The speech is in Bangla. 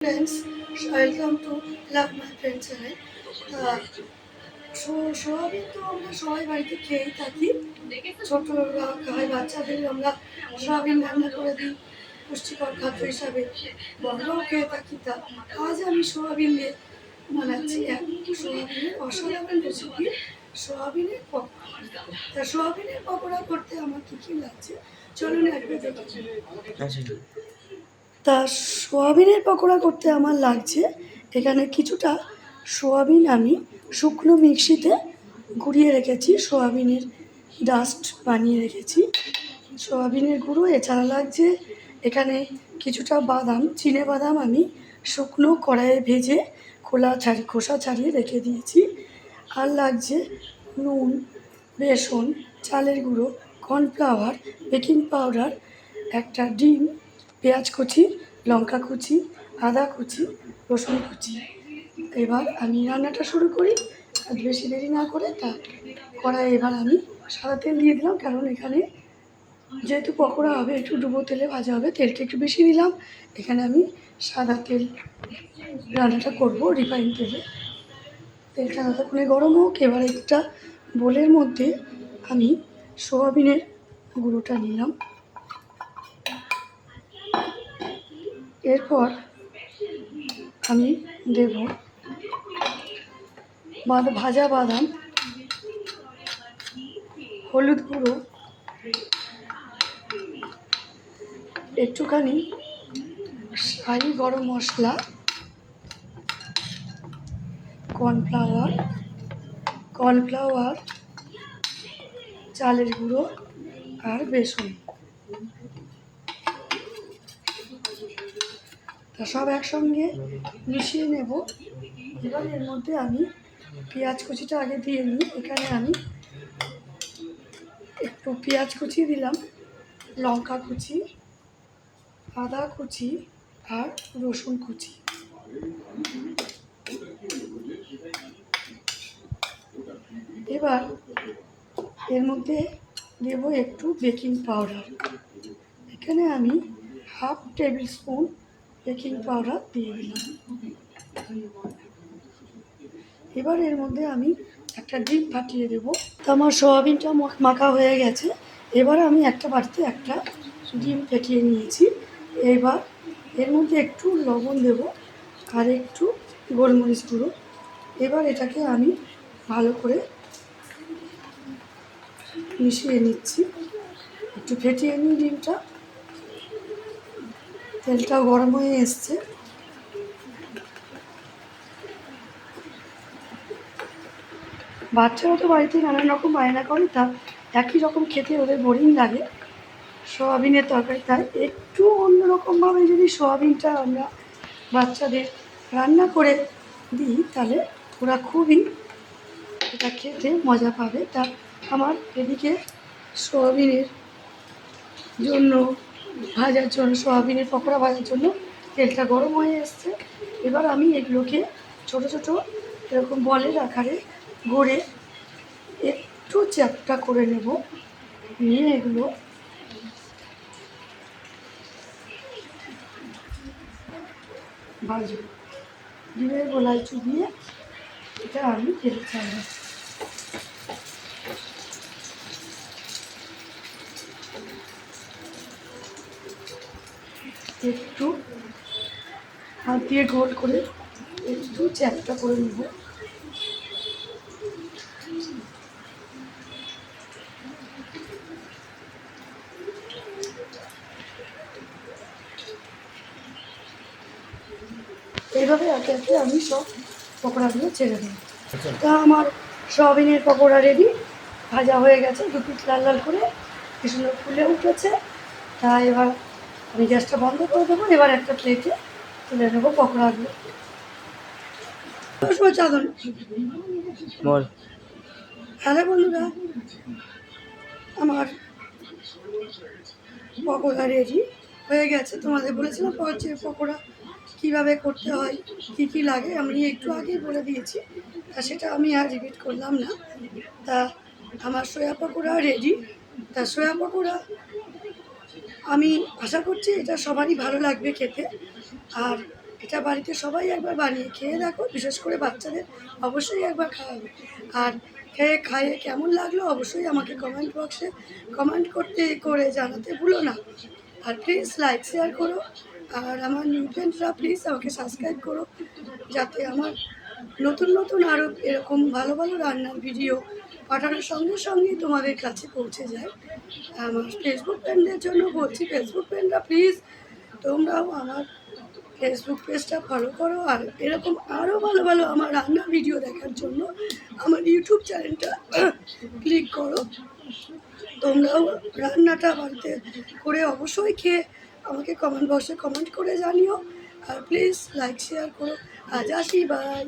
Friends, welcome to Love My Friend channel. Soybean তো আমরা সবাই বাড়িতে খেয়েই থাকি। ছোটরা খায়, বাচ্চাদের আমরা সোয়াবিন রান্না করে দিই পুষ্টিকর খাদ্য হিসাবে, বড়রাও খেয়ে থাকি। তা আজ আমি সোয়াবিন দিয়ে বানাচ্ছি এক সোয়াবিনের অসাধারণ রেসিপি, সোয়াবিনের পকোড়া। তা সোয়াবিনের পকোড়া করতে আমার কী কী লাগছে চলুন একবার দেখে। তা সোয়াবিনের পকোড়া করতে আমার লাগছে এখানে কিছুটা সোয়াবিন আমি শুকনো মিক্সিতে গুঁড়িয়ে রেখেছি, সোয়াবিনের ডাস্ট বানিয়ে রেখেছি, সোয়াবিনের গুঁড়ো। এছাড়া লাগছে এখানে কিছুটা বাদাম, চিনে বাদাম আমি শুকনো কড়াইয়ে ভেজে খোসা ছাড়িয়ে রেখে দিয়েছি। আর লাগছে নুন, বেসন, চালের গুঁড়ো, কর্নফ্লাওয়ার, বেকিং পাউডার, একটা ডিম, পেঁয়াজ কুচি, লঙ্কা কুচি, আদা কুচি, রসুন কুচি। এবার আমি রান্নাটা শুরু করি। আর বেশি দেরি না করে তা কড়াই এবার আমি সাদা তেল দিয়ে দিলাম, কারণ এখানে যেহেতু পকোড়া হবে একটু ডুবো তেলে ভাজা হবে, তেলটা একটু বেশি দিলাম। এখানে আমি সাদা তেল রান্নাটা করব রিফাইন তেলে। তেলটা যতক্ষণে গরম হোক, এবার একটা বোলের মধ্যে আমি সোয়াবিনের গুঁড়োটা নিলাম। এরপর আমি দেব ভাজা বাদাম, হলুদ গুঁড়ো, একটুখানি শাহি গরম মশলা, কর্নফ্লাওয়ার, চালের গুঁড়ো আর বেসন। তা সব একসঙ্গে মিশিয়ে নেব। এবার এর মধ্যে আমি পেঁয়াজ কুচিটা আগে দিয়ে নিই। এখানে আমি একটু পেঁয়াজ কুচি দিলাম, লঙ্কা কুচি, আদা কুচি আর রসুন কুচি। এবার এর মধ্যে দেব একটু বেকিং পাউডার। এখানে আমি half table spoon baking powder দিয়ে দিলাম। এবার এর মধ্যে আমি একটা ডিম ফাটিয়ে দেবো। তো আমার সোয়াবিনটা মাখা হয়ে গেছে। এবার আমি একটা বাটিতে একটা ডিম ফেটিয়ে নিয়েছি। এবার এর মধ্যে একটু লবণ দেব আর একটু গোলমরিচ গুঁড়ো। এবার এটাকে আমি ভালো করে মিশিয়ে নিচ্ছি। একটু ফেটিয়ে নিই ডিমটা। তেলটাও গরম হয়ে এসছে। বাচ্চারা তো বাড়িতে নানান রকম বায়না করে, তা একই রকম খেতে ওদের বোরিং লাগে সোয়াবিনের তরকারি। তাই একটু অন্যরকমভাবে যদি সোয়াবিনটা আমরা বাচ্চাদের রান্না করে দিই, তাহলে ওরা খুবই এটা খেতে মজা পাবে। তা আমার এদিকে সোয়াবিনের জন্য সোয়াবিনের পকোড়া ভাজার জন্য তেলটা গরম হয়ে এসছে। এবার আমি এগুলোকে ছোট ছোট এরকম বলের আকারে গড়ে একটু চ্যাপটা করে নেব। নিয়ে এগুলো ভাজবো। ডিমের গোলায় চুবিয়ে এটা আমি তেলে ছাড়বো। একটু হাত দিয়ে গোল করে একটু চ্যাপটা করে নেব। এইভাবে একে একে আমি সব পকোড়াগুলো ছেড়ে দিই। তা আমার সোয়াবিনের পকোড়া রেডি, ভাজা হয়ে গেছে, দু পিস লাল লাল করে কি সুন্দর ফুলে উঠেছে। তা এবার আমি গ্যাসটা বন্ধ করে দেবো। এবার একটা প্লেটে তুলে নেবো পকোড়াগুলো। হ্যালো বন্ধুরা, আমার পকোড়া রেডি হয়ে গেছে। তোমাদের বলেছিলাম পকোড়া কীভাবে করতে হয়, কী কী লাগে, আমি একটু আগেই বলে দিয়েছি। তা সেটা আমি আর রিপিট করলাম না। তা আমার সয়া পকোড়া রেডি। তা সয়া পকোড়া আমি আশা করছি এটা সবারই ভালো লাগবে খেতে। আর এটা বাড়িতে সবাই একবার বানিয়ে খেয়ে দেখো, বিশেষ করে বাচ্চাদের অবশ্যই একবার খাওয়াবে। আর খাইয়ে কেমন লাগলো অবশ্যই আমাকে কমেন্ট বক্সে কমেন্ট করে জানাতে ভুলো না। আর প্লিজ লাইক শেয়ার করো, আর আমার নিউ ফ্রেন্ডরা প্লিজ আমাকে সাবস্ক্রাইব করো, যাতে আমার নতুন নতুন আরও এরকম ভালো ভালো রান্নার ভিডিও পাঠানোর সঙ্গে সঙ্গেই তোমাদের কাছে পৌঁছে যায়। আমার ফেসবুক ফ্রেন্ডদের জন্য বলছি, ফেসবুক ফ্রেন্ডরা প্লিজ তোমরাও আমার ফেসবুক পেজটা ফলো করো, আর এরকম আরও ভালো ভালো আমার রান্নার ভিডিও দেখার জন্য আমার ইউটিউব চ্যানেলটা ক্লিক করো। তোমরাও রান্নাটা বাড়িতে করে অবশ্যই খেয়ে আমাকে কমেন্ট বক্সে কমেন্ট করে জানিও। আর প্লিজ লাইক শেয়ার করো। আজ আসি, বাই।